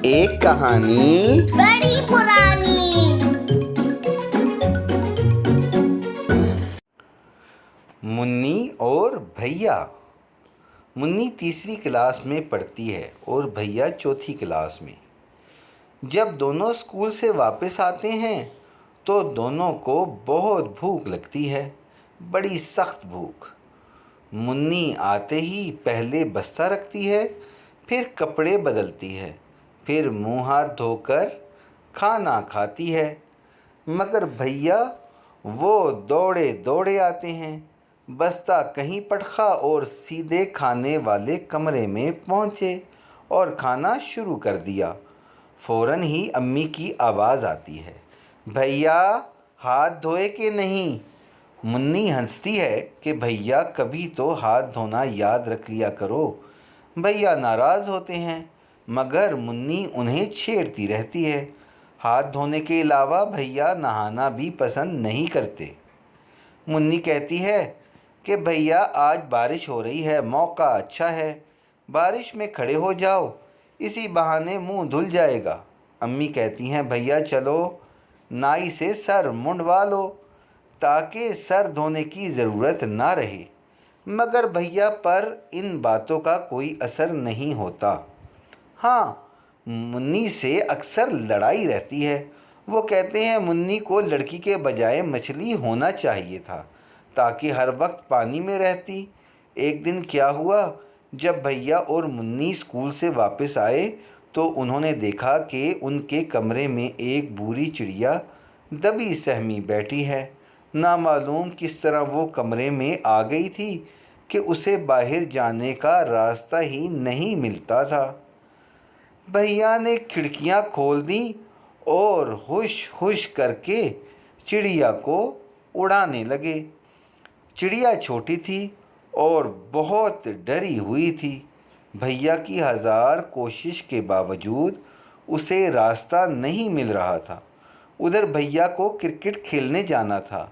एक कहानी बड़ी पुरानी। मुन्नी और भैया। मुन्नी तीसरी क्लास में पढ़ती है और भैया चौथी क्लास में। जब दोनों स्कूल से वापस आते हैं तो दोनों को बहुत भूख लगती है, बड़ी सख्त भूख। मुन्नी आते ही पहले बस्ता रखती है, फिर कपड़े बदलती है, फिर मुंह हाथ धोकर खाना खाती है। मगर भैया वो दौड़े दौड़े आते हैं, बस्ता कहीं पटखा और सीधे खाने वाले कमरे में पहुँचे और खाना शुरू कर दिया। फ़ौरन ही अम्मी की आवाज़ आती है, भैया हाथ धोए कि नहीं। मुन्नी हंसती है कि भैया कभी तो हाथ धोना याद रख लिया करो। भैया नाराज़ होते हैं मगर मुन्नी उन्हें छेड़ती रहती है। हाथ धोने के अलावा भैया नहाना भी पसंद नहीं करते। मुन्नी कहती है कि भैया आज बारिश हो रही है, मौका अच्छा है, बारिश में खड़े हो जाओ, इसी बहाने मुंह धुल जाएगा। अम्मी कहती हैं भैया चलो नाई से सर मुंडवा लो ताकि सर धोने की ज़रूरत ना रहे। मगर भैया पर इन बातों का कोई असर नहीं होता। हाँ, मुन्नी से अक्सर लड़ाई रहती है। वो कहते हैं मुन्नी को लड़की के बजाय मछली होना चाहिए था ताकि हर वक्त पानी में रहती। एक दिन क्या हुआ, जब भैया और मुन्नी स्कूल से वापस आए तो उन्होंने देखा कि उनके कमरे में एक बूढ़ी चिड़िया दबी सहमी बैठी है। ना मालूम किस तरह वो कमरे में आ गई थी कि उसे बाहर जाने का रास्ता ही नहीं मिलता था। भैया ने खिड़कियां खोल दी और हुश हुश करके चिड़िया को उड़ाने लगे। चिड़िया छोटी थी और बहुत डरी हुई थी। भैया की हज़ार कोशिश के बावजूद उसे रास्ता नहीं मिल रहा था। उधर भैया को क्रिकेट खेलने जाना था।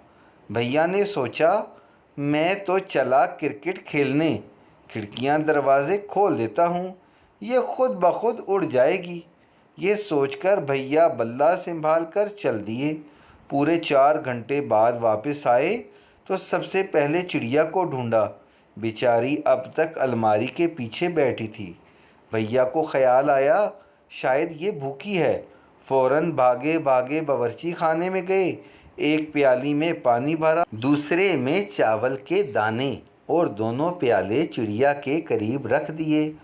भैया ने सोचा मैं तो चला क्रिकेट खेलने, खिड़कियां दरवाज़े खोल देता हूँ, ये खुद ब खुद उड़ जाएगी। ये सोचकर भैया बल्ला संभाल कर चल दिए। पूरे 4 घंटे बाद वापस आए तो सबसे पहले चिड़िया को ढूंढा। बेचारी अब तक अलमारी के पीछे बैठी थी। भैया को ख्याल आया शायद ये भूखी है। फ़ौरन भागे भागे बावर्ची खाने में गए, एक प्याली में पानी भरा, दूसरे में चावल के दाने और दोनों प्याले चिड़िया के करीब रख दिए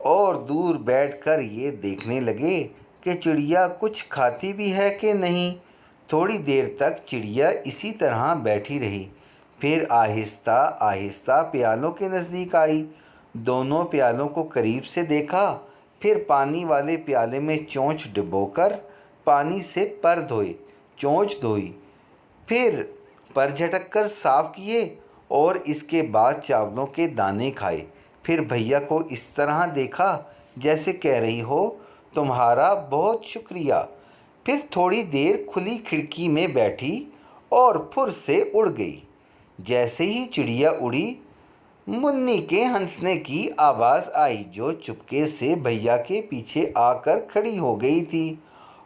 और दूर बैठकर ये देखने लगे कि चिड़िया कुछ खाती भी है कि नहीं। थोड़ी देर तक चिड़िया इसी तरह बैठी रही, फिर आहिस्ता आहिस्ता प्यालों के नज़दीक आई। दोनों प्यालों को करीब से देखा, फिर पानी वाले प्याले में चोंच डुबोकर पानी से पर धोए, चोंच धोई, फिर पर झटक कर साफ़ किए और इसके बाद चावलों के दाने खाए। फिर भैया को इस तरह देखा जैसे कह रही हो तुम्हारा बहुत शुक्रिया। फिर थोड़ी देर खुली खिड़की में बैठी और फुर से उड़ गई। जैसे ही चिड़िया उड़ी, मुन्नी के हंसने की आवाज़ आई जो चुपके से भैया के पीछे आकर खड़ी हो गई थी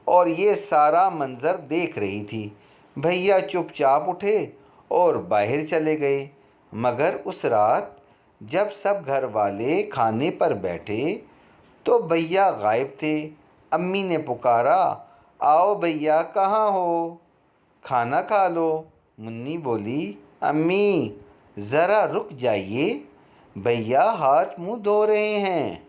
और ये सारा मंज़र देख रही थी। भैया चुपचाप उठे और बाहर चले गए। मगर उस रात जब सब घर वाले खाने पर बैठे तो भैया गायब थे। अम्मी ने पुकारा, आओ भैया कहाँ हो, खाना खा लो। मुन्नी बोली, अम्मी ज़रा रुक जाइए, भैया हाथ मुंह धो रहे हैं।